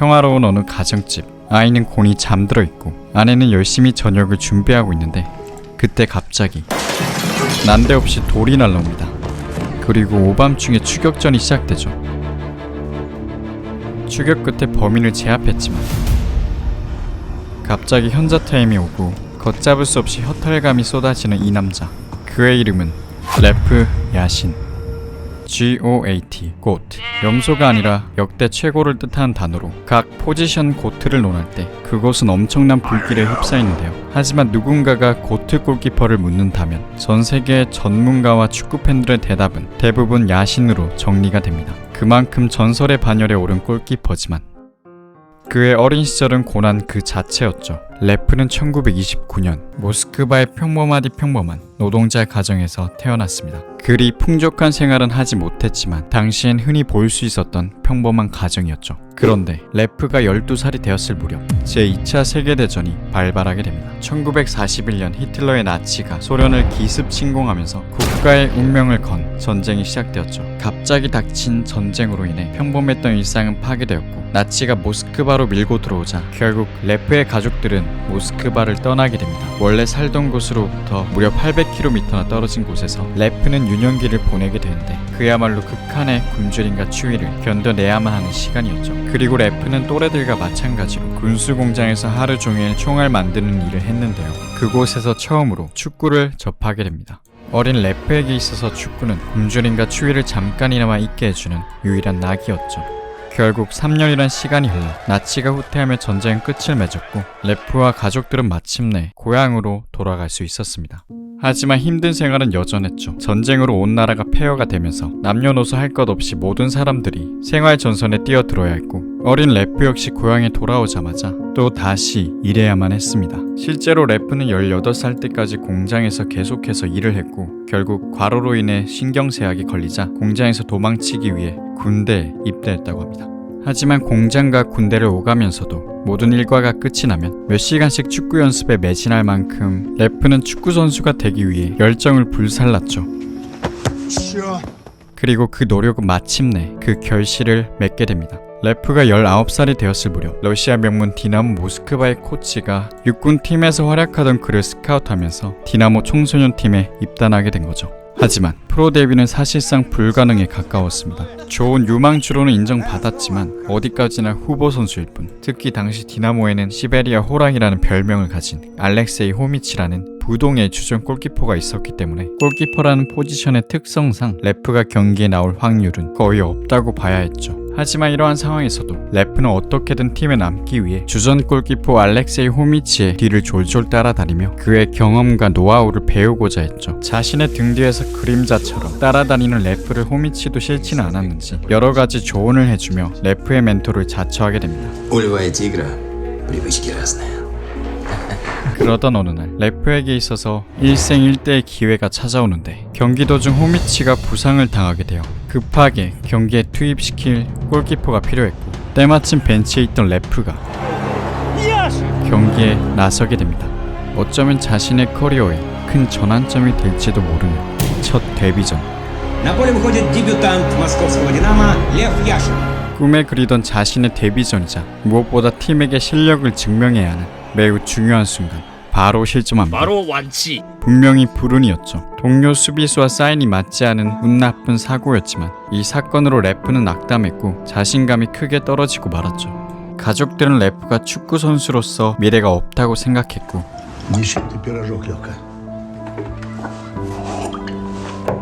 평화로운 어느 가정집. 아이는 곤히 잠들어 있고 아내는 열심히 저녁을 준비하고 있는데 그때 갑자기 난데없이 돌이 날라옵니다. 그리고 오밤중에 추격전이 시작되죠. 추격 끝에 범인을 제압했지만 갑자기 현자 타임이 오고 걷잡을 수 없이 허탈감이 쏟아지는 이 남자. 그의 이름은 래프 야신. GOAT, GOAT. 염소가 아니라 역대 최고를 뜻하는 단어로 각 포지션 고트를 논할 때 그곳은 엄청난 불길에 휩싸이는데요. 하지만 누군가가 고트 골키퍼를 묻는다면 전 세계의 전문가와 축구팬들의 대답은 대부분 야신으로 정리가 됩니다. 그만큼 전설의 반열에 오른 골키퍼지만 그의 어린 시절은 고난 그 자체였죠. 래프는 1929년 모스크바의 평범하디 평범한 노동자 가정에서 태어났습니다. 그리 풍족한 생활은 하지 못했지만 당시엔 흔히 볼 수 있었던 평범한 가정이었죠. 그런데 래프가 12살이 되었을 무렵 제2차 세계대전이 발발하게 됩니다. 1941년 히틀러의 나치가 소련을 기습 침공하면서 국가의 운명을 건 전쟁이 시작되었죠. 갑자기 닥친 전쟁으로 인해 평범했던 일상은 파괴되었고 나치가 모스크바로 밀고 들어오자 결국 래프의 가족들은 모스크바를 떠나게 됩니다. 원래 살던 곳으로부터 무려 800km나 떨어진 곳에서 래프는 유년기를 보내게 되는데 그야말로 극한의 굶주림과 추위를 견뎌내야만 하는 시간이었죠. 그리고 래프는 또래들과 마찬가지로 군수공장에서 하루 종일 총알 만드는 일을 했는데요. 그곳에서 처음으로 축구를 접하게 됩니다. 어린 래프에게 있어서 축구는 굶주림과 추위를 잠깐이나마 잊게 해주는 유일한 낙이었죠. 결국 3년이란 시간이 흘러 나치가 후퇴하며 전쟁은 끝을 맺었고 래프와 가족들은 마침내 고향으로 돌아갈 수 있었습니다. 하지만 힘든 생활은 여전했죠. 전쟁으로 온 나라가 폐허가 되면서 남녀노소 할 것 없이 모든 사람들이 생활 전선에 뛰어들어야 했고 어린 래프 역시 고향에 돌아오자마자 또 다시 일해야만 했습니다. 실제로 래프는 18살 때까지 공장에서 계속해서 일을 했고 결국 과로로 인해 신경쇠약이 걸리자 공장에서 도망치기 위해 군대에 입대했다고 합니다. 하지만 공장과 군대를 오가면서도 모든 일과가 끝이 나면 몇 시간씩 축구 연습에 매진할 만큼 래프는 축구 선수가 되기 위해 열정을 불살랐죠. 그리고 그 노력은 마침내 그 결실을 맺게 됩니다. 래프가 19살이 되었을 무렵 러시아 명문 디나모 모스크바의 코치가 육군 팀에서 활약하던 그를 스카우트하면서 디나모 청소년 팀에 입단하게 된 거죠. 하지만 프로 데뷔는 사실상 불가능에 가까웠습니다. 좋은 유망주로는 인정받았지만 어디까지나 후보 선수일 뿐. 특히 당시 디나모에는 시베리아 호랑이라는 별명을 가진 알렉세이 호미치라는 부동의 주전 골키퍼가 있었기 때문에 골키퍼라는 포지션의 특성상 래프가 경기에 나올 확률은 거의 없다고 봐야 했죠. 하지만 이러한 상황에서도 래프는 어떻게든 팀에 남기 위해 주전 골키퍼 알렉세이 호미치의 뒤를 졸졸 따라다니며 그의 경험과 노하우를 배우고자 했죠. 자신의 등 뒤에서 그림자처럼 따라다니는 래프를 호미치도 싫지는 않았는지 여러 가지 조언을 해주며 래프의 멘토를 자처하게 됩니다. 그러던 어느 날 래프에게 있어서 일생일대의 기회가 찾아오는데 경기 도중 호미치가 부상을 당하게 되어 급하게 경기에 투입시킬 골키퍼가 필요했고 때마침 벤치에 있던 래프가 경기에 나서게 됩니다. 어쩌면 자신의 커리어에 큰 전환점이 될지도 모르는 첫 데뷔전. 꿈에 그리던 자신의 데뷔전이자 무엇보다 팀에게 실력을 증명해야 하는 매우 중요한 순간 바로 실점합니다. 바로 완치. 분명히 불운이었죠. 동료 수비수와 사인이 맞지 않은 운 나쁜 사고였지만 이 사건으로 래프는 낙담했고 자신감이 크게 떨어지고 말았죠. 가족들은 래프가 축구 선수로서 미래가 없다고 생각했고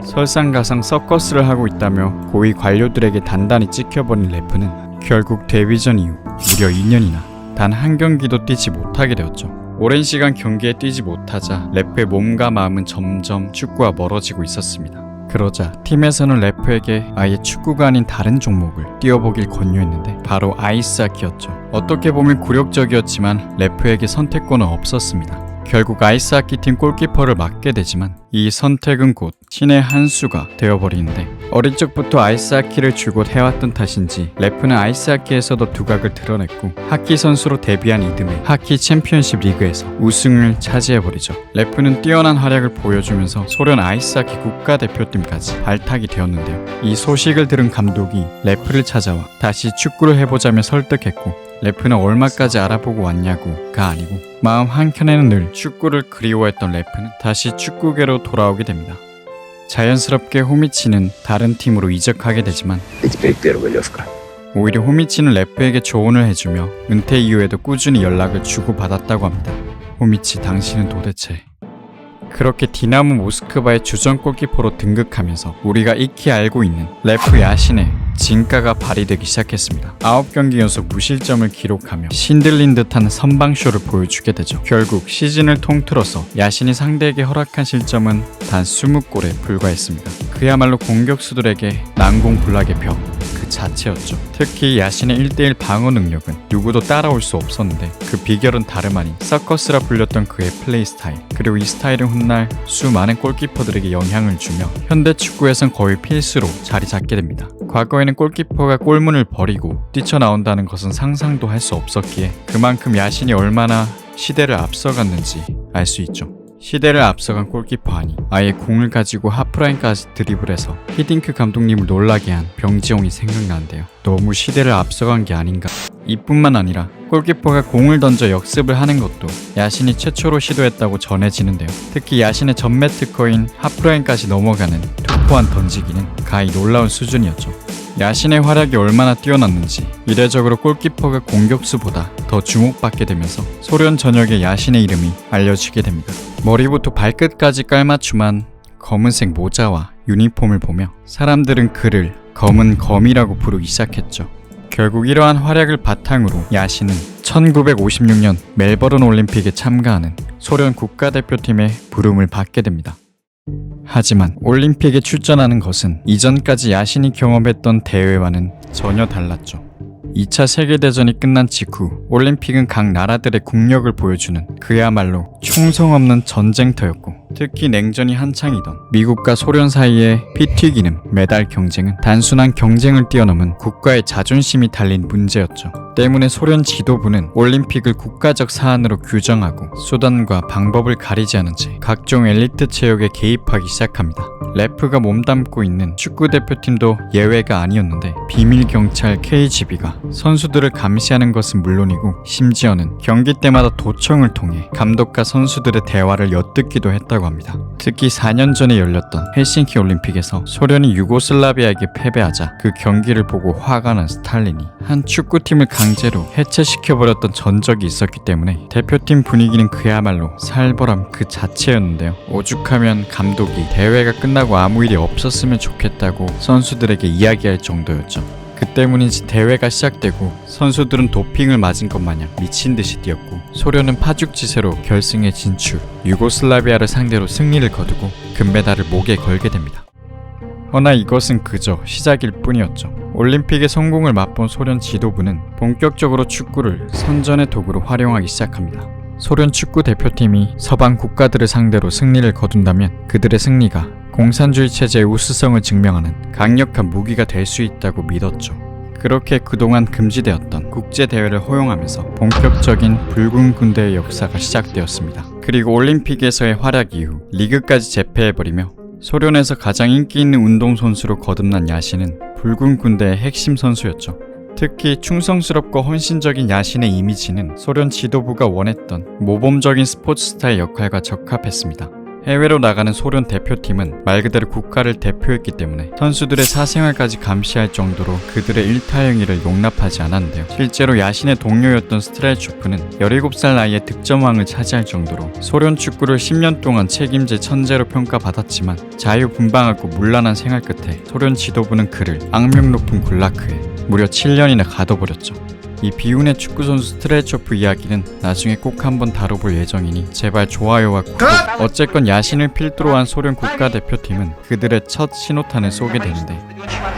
설상가상 서커스를 하고 있다며 고위 관료들에게 단단히 찍혀버린 래프는 결국 데뷔전 이후 무려 2년이나 단 한 경기도 뛰지 못하게 되었죠. 오랜 시간 경기에 뛰지 못하자 래프의 몸과 마음은 점점 축구와 멀어지고 있었습니다. 그러자 팀에서는 래프에게 아예 축구가 아닌 다른 종목을 뛰어보길 권유했는데 바로 아이스하키였죠. 어떻게 보면 굴욕적이었지만 래프에게 선택권은 없었습니다. 결국 아이스하키 팀 골키퍼를 맡게 되지만 이 선택은 곧 신의 한 수가 되어버리는데 어린 적부터 아이스하키를 줄곧 해왔던 탓인지 래프는 아이스하키에서도 두각을 드러냈고 하키 선수로 데뷔한 이듬해 하키 챔피언십 리그에서 우승을 차지해버리죠. 래프는 뛰어난 활약을 보여주면서 소련 아이스하키 국가대표팀까지 발탁이 되었는데요. 이 소식을 들은 감독이 래프를 찾아와 다시 축구를 해보자며 설득했고 레프는 얼마까지 알아보고 왔냐고가 아니고 마음 한켠에는 늘 축구를 그리워했던 레프는 다시 축구계로 돌아오게 됩니다. 자연스럽게 호미치는 다른 팀으로 이적하게 되지만 Ты теперь первый, Левка. 오히려 호미치는 레프에게 조언을 해주며 은퇴 이후에도 꾸준히 연락을 주고받았다고 합니다. 호미치, 당신은 도대체... 그렇게 디나모 모스크바의 주전 골키퍼로 등극하면서 우리가 익히 알고 있는 레프 야신의 진가가 발휘되기 시작했습니다. 9경기 연속 무실점을 기록하며 신들린 듯한 선방쇼를 보여주게 되죠. 결국 시즌을 통틀어서 야신이 상대에게 허락한 실점은 단 20골에 불과했습니다. 그야말로 공격수들에게 난공불락의 벽 그 자체였죠. 특히 야신의 1대1 방어 능력은 누구도 따라올 수 없었는데 그 비결은 다름 아닌 서커스라 불렸던 그의 플레이 스타일, 그리고 이 스타일은 훗날 수많은 골키퍼들에게 영향을 주며 현대 축구에선 거의 필수로 자리 잡게 됩니다. 과거에는 골키퍼가 골문을 버리고 뛰쳐나온다는 것은 상상도 할 수 없었기에 그만큼 야신이 얼마나 시대를 앞서갔는지 알 수 있죠. 시대를 앞서간 골키퍼 하니 아예 공을 가지고 하프라인까지 드리블해서 히딩크 감독님을 놀라게 한 병지용이 생각나는데요. 너무 시대를 앞서간 게 아닌가. 이뿐만 아니라 골키퍼가 공을 던져 역습을 하는 것도 야신이 최초로 시도했다고 전해지는데요. 특히 야신의 전매 특허인 하프라인까지 넘어가는 투포한 던지기는 가히 놀라운 수준이었죠. 야신의 활약이 얼마나 뛰어났는지 이례적으로 골키퍼가 공격수보다 더 주목받게 되면서 소련 전역의 야신의 이름이 알려지게 됩니다. 머리부터 발끝까지 깔맞춤한 검은색 모자와 유니폼을 보며 사람들은 그를 검은 검이라고 부르기 시작했죠. 결국 이러한 활약을 바탕으로 야신은 1956년 멜버른 올림픽에 참가하는 소련 국가대표팀의 부름을 받게 됩니다. 하지만 올림픽에 출전하는 것은 이전까지 야신이 경험했던 대회와는 전혀 달랐죠. 2차 세계대전이 끝난 직후 올림픽은 각 나라들의 국력을 보여주는 그야말로 총성 없는 전쟁터였고, 특히 냉전이 한창이던 미국과 소련 사이의 피 튀기는 메달 경쟁은 단순한 경쟁을 뛰어넘은 국가의 자존심이 달린 문제였죠. 때문에 소련 지도부는 올림픽을 국가적 사안으로 규정하고 수단과 방법을 가리지 않은 채 각종 엘리트 체육에 개입하기 시작합니다. 레프가 몸담고 있는 축구대표팀도 예외가 아니었는데 비밀경찰 KGB가 선수들을 감시하는 것은 물론이고 심지어는 경기 때마다 도청을 통해 감독과 선수들의 대화를 엿듣기도 했다고 합니다. 특히 4년 전에 열렸던 헬싱키 올림픽에서 소련이 유고슬라비아에게 패배하자 그 경기를 보고 화가 난 스탈린이 한 축구팀을 강제로 해체시켜버렸던 전적이 있었기 때문에 대표팀 분위기는 그야말로 살벌함 그 자체였는데요. 오죽하면 감독이 대회가 끝나고 아무 일이 없었으면 좋겠다고 선수들에게 이야기할 정도였죠. 그 때문인지 대회가 시작되고 선수들은 도핑을 맞은 것 마냥 미친 듯이 뛰었고, 소련은 파죽지세로 결승에 진출, 유고슬라비아를 상대로 승리를 거두고 금메달을 목에 걸게 됩니다. 허나 이것은 그저 시작일 뿐이었죠. 올림픽의 성공을 맛본 소련 지도부는 본격적으로 축구를 선전의 도구로 활용하기 시작합니다. 소련 축구 대표팀이 서방 국가들을 상대로 승리를 거둔다면 그들의 승리가 공산주의 체제의 우수성을 증명하는 강력한 무기가 될 수 있다고 믿었죠. 그렇게 그동안 금지되었던 국제대회를 허용하면서 본격적인 붉은 군대의 역사가 시작되었습니다. 그리고 올림픽에서의 활약 이후 리그까지 재패해버리며 소련에서 가장 인기 있는 운동선수로 거듭난 야신은 붉은 군대의 핵심 선수였죠. 특히 충성스럽고 헌신적인 야신의 이미지는 소련 지도부가 원했던 모범적인 스포츠 스타의 역할과 적합했습니다. 해외로 나가는 소련 대표팀은 말 그대로 국가를 대표했기 때문에 선수들의 사생활까지 감시할 정도로 그들의 일타행위를 용납하지 않았는데요. 실제로 야신의 동료였던 스트렐초프는 17살 나이에 득점왕을 차지할 정도로 소련 축구를 10년 동안 책임질 천재로 평가받았지만 자유분방하고 문란한 생활 끝에 소련 지도부는 그를 악명 높은 굴라크에 무려 7년이나 가둬버렸죠. 이 비운의 축구선수 스트렐초프 이야기는 나중에 꼭 한번 다뤄볼 예정이니 제발 좋아요와 구독. 어쨌건 야신을 필두로 한 소련 국가대표팀은 그들의 첫 신호탄을 쏘게 되는데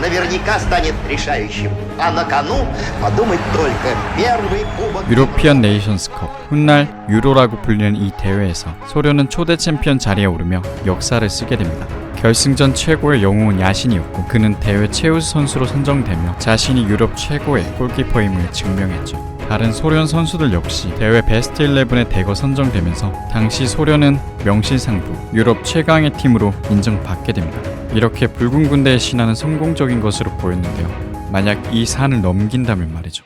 Наверняка станет решающим. А на кону, подумать только, первый кубок. 유로피언 네이션스컵, 훗날 유로라고 불리는 이 대회에서 소련은 초대 챔피언 자리에 오르며 역사를 쓰게 됩니다. 결승전 최고의 영웅은 야신이었고 그는 대회 최우수 선수로 선정되며 자신이 유럽 최고의 골키퍼임을 증명했죠. 다른 소련 선수들 역시 대회 베스트 11에 대거 선정되면서 당시 소련은 명실상부 유럽 최강의 팀으로 인정받게 됩니다. 이렇게 붉은 군대의 신화는 성공적인 것으로 보였는데요. 만약 이 산을 넘긴다면 말이죠.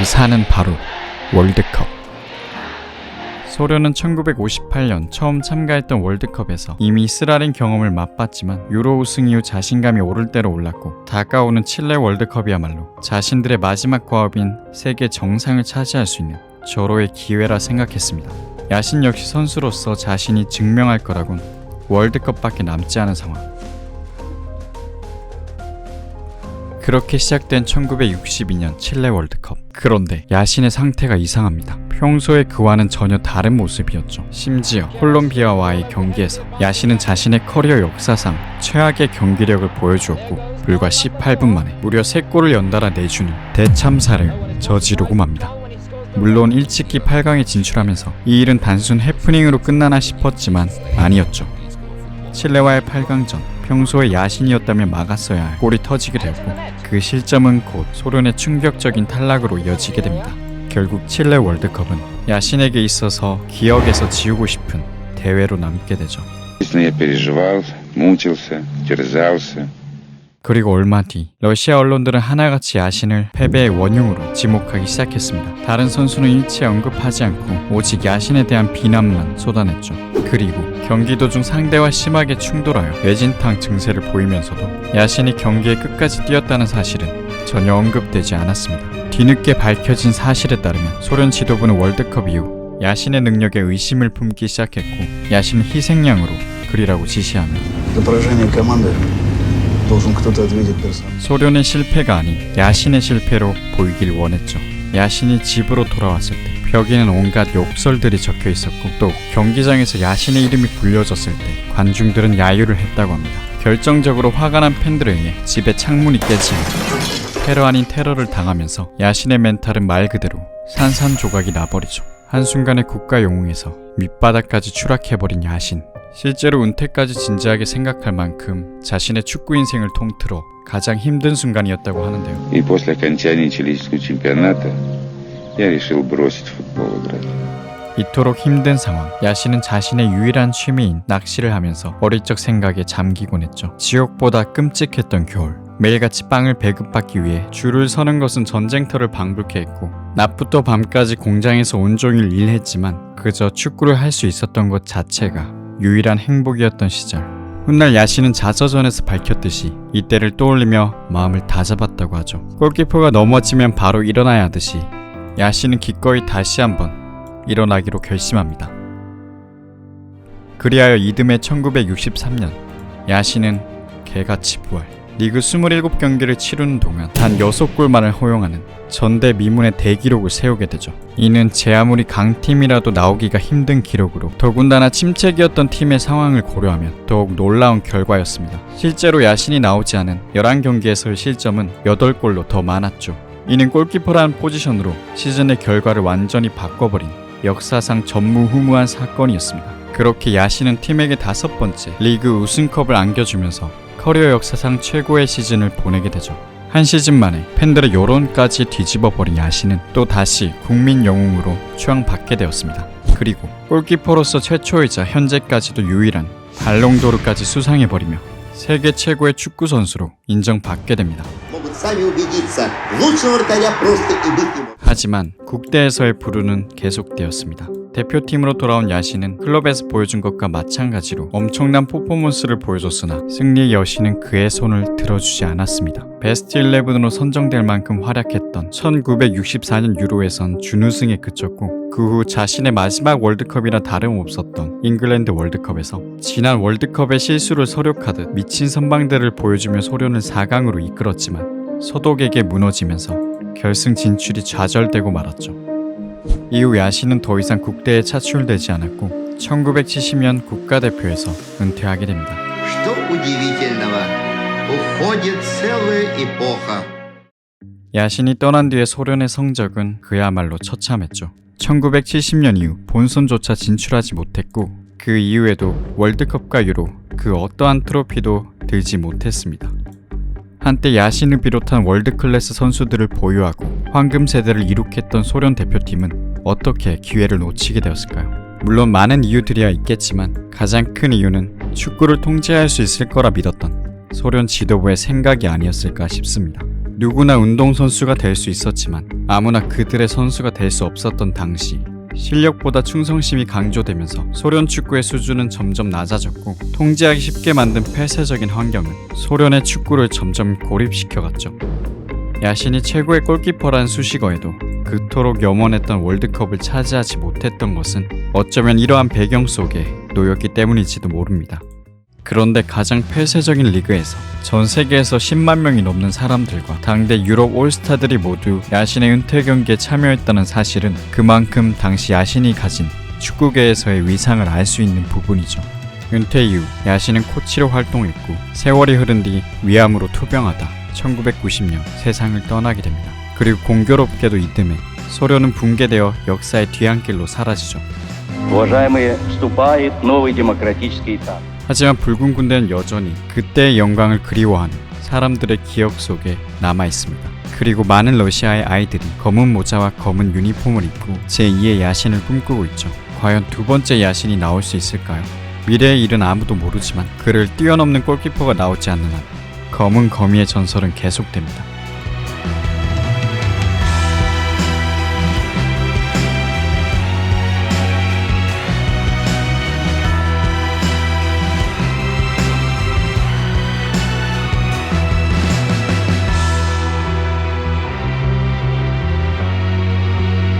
그 산은 바로 월드컵. 소련은 1958년 처음 참가했던 월드컵에서 이미 쓰라린 경험을 맛봤지만 유로 우승 이후 자신감이 오를 대로 올랐고 다가오는 칠레 월드컵이야말로 자신들의 마지막 과업인 세계 정상을 차지할 수 있는 절호의 기회라 생각했습니다. 야신 역시 선수로서 자신이 증명할 거라곤 월드컵밖에 남지 않은 상황. 그렇게 시작된 1962년 칠레 월드컵. 그런데 야신의 상태가 이상합니다. 평소에 그와는 전혀 다른 모습이었죠. 심지어 콜롬비아와의 경기에서 야신은 자신의 커리어 역사상 최악의 경기력을 보여주었고 불과 18분 만에 무려 3골을 연달아 내주는 대참사를 저지르고 맙니다. 물론 일찍이 8강에 진출하면서 이 일은 단순 해프닝으로 끝나나 싶었지만 아니었죠. 칠레와의 8강전, 평소에 야신이었다면 막았어야 할 골이 터지게 되었고 그 실점은 곧 소련의 충격적인 탈락으로 이어지게 됩니다. 결국 칠레 월드컵은 야신에게 있어서 기억에서 지우고 싶은 대회로 남게 되죠. 그리고 얼마 뒤 러시아 언론들은 하나같이 야신을 패배의 원흉으로 지목하기 시작했습니다. 다른 선수는 일체 언급하지 않고 오직 야신에 대한 비난만 쏟아냈죠. 그리고 경기 도중 상대와 심하게 충돌하여 뇌진탕 증세를 보이면서도 야신이 경기의 끝까지 뛰었다는 사실은 전혀 언급되지 않았습니다. 뒤늦게 밝혀진 사실에 따르면 소련 지도부는 월드컵 이후 야신의 능력에 의심을 품기 시작했고 야신을 희생양으로 그리라고 지시하며 소련의 실패가 아닌 야신의 실패로 보이길 원했죠. 야신이 집으로 돌아왔을 때 벽에는 온갖 욕설들이 적혀 있었고 또 경기장에서 야신의 이름이 불려졌을 때 관중들은 야유를 했다고 합니다. 결정적으로 화가 난 팬들에 의해 집의 창문이 깨지고 테러 아닌 테러를 당하면서 야신의 멘탈은 말 그대로 산산조각이 나버리죠. 한순간에 국가 영웅에서 밑바닥까지 추락해버린 야신. 실제로 은퇴까지 진지하게 생각할 만큼 자신의 축구 인생을 통틀어 가장 힘든 순간이었다고 하는데요. И после окончания чилийского чемпионата я решил бросить футбол играть. 이토록 힘든 상황, 야신은 자신의 유일한 취미인 낚시를 하면서 어릴 적 생각에 잠기곤 했죠. 지옥보다 끔찍했던 겨울, 매일같이 빵을 배급받기 위해 줄을 서는 것은 전쟁터를 방불케 했고 낮부터 밤까지 공장에서 온종일 일했지만 그저 축구를 할 수 있었던 것 자체가 유일한 행복이었던 시절. 훗날 야신은 자서전에서 밝혔듯이 이때를 떠올리며 마음을 다잡았다고 하죠. 골키퍼가 넘어지면 바로 일어나야 하듯이 야신은 기꺼이 다시 한번 일어나기로 결심합니다. 그리하여 이듬해 1963년 야신은 개같이 부활. 리그 27경기를 치르는 동안 단 6골만을 허용하는 전대미문의 대기록을 세우게 되죠. 이는 제 아무리 강팀이라도 나오기가 힘든 기록으로 더군다나 침체기였던 팀의 상황을 고려하면 더욱 놀라운 결과였습니다. 실제로 야신이 나오지 않은 11경기에서의 실점은 8골로 더 많았죠. 이는 골키퍼라는 포지션으로 시즌의 결과를 완전히 바꿔버린 역사상 전무후무한 사건이었습니다. 그렇게 야신은 팀에게 5번째 리그 우승컵을 안겨주면서 커리어 역사상 최고의 시즌을 보내게 되죠. 한 시즌 만에 팬들의 여론까지 뒤집어버린 야신은 또 다시 국민 영웅으로 추앙받게 되었습니다. 그리고 골키퍼로서 최초이자 현재까지도 유일한 발롱도르까지 수상해버리며 세계 최고의 축구 선수로 인정받게 됩니다. 하지만 국대에서의 불운은 계속되었습니다. 대표팀으로 돌아온 야신은 클럽에서 보여준 것과 마찬가지로 엄청난 퍼포먼스를 보여줬으나 승리의 여신은 그의 손을 들어주지 않았습니다. 베스트 11으로 선정될 만큼 활약했던 1964년 유로에선 준우승에 그쳤고 그 후 자신의 마지막 월드컵이나 다름없었던 잉글랜드 월드컵에서 지난 월드컵의 실수를 서력하듯 미친 선방들을 보여주며 소련을 4강으로 이끌었지만 서독에게 무너지면서 결승 진출이 좌절되고 말았죠. 이후 야신은 더 이상 국대에 차출되지 않았고 1970년 국가대표에서 은퇴하게 됩니다. Что удивительного, уходит целая эпоха. 야신이 떠난 뒤의 소련의 성적은 그야말로 처참했죠. 1970년 이후 본선조차 진출하지 못했고 그 이후에도 월드컵과 유로 그 어떠한 트로피도 들지 못했습니다. 한때 야신을 비롯한 월드클래스 선수들을 보유하고 황금 세대를 이룩했던 소련 대표팀은 어떻게 기회를 놓치게 되었을까요? 물론 많은 이유들이야 있겠지만 가장 큰 이유는 축구를 통제할 수 있을 거라 믿었던 소련 지도부의 생각이 아니었을까 싶습니다. 누구나 운동선수가 될 수 있었지만 아무나 그들의 선수가 될 수 없었던 당시 실력보다 충성심이 강조되면서 소련 축구의 수준은 점점 낮아졌고 통제하기 쉽게 만든 폐쇄적인 환경은 소련의 축구를 점점 고립시켜갔죠. 야신이 최고의 골키퍼란 수식어에도 그토록 염원했던 월드컵을 차지하지 못했던 것은 어쩌면 이러한 배경 속에 놓였기 때문일지도 모릅니다. 그런데 가장 폐쇄적인 리그에서 전 세계에서 10만 명이 넘는 사람들과 당대 유럽 올스타들이 모두 야신의 은퇴 경기에 참여했다는 사실은 그만큼 당시 야신이 가진 축구계에서의 위상을 알 수 있는 부분이죠. 은퇴 이후 야신은 코치로 활동했고 세월이 흐른 뒤 위암으로 투병하다 1990년 세상을 떠나게 됩니다. 그리고 공교롭게도 이듬해 소련은 붕괴되어 역사의 뒤안길로 사라지죠. Уважаемые, вступает новый демократический этап. 하지만 붉은 군대는 여전히 그때의 영광을 그리워하는 사람들의 기억 속에 남아있습니다. 그리고 많은 러시아의 아이들이 검은 모자와 검은 유니폼을 입고 제2의 야신을 꿈꾸고 있죠. 과연 두 번째 야신이 나올 수 있을까요? 미래의 일은 아무도 모르지만 그를 뛰어넘는 골키퍼가 나오지 않는 한 검은 거미의 전설은 계속됩니다.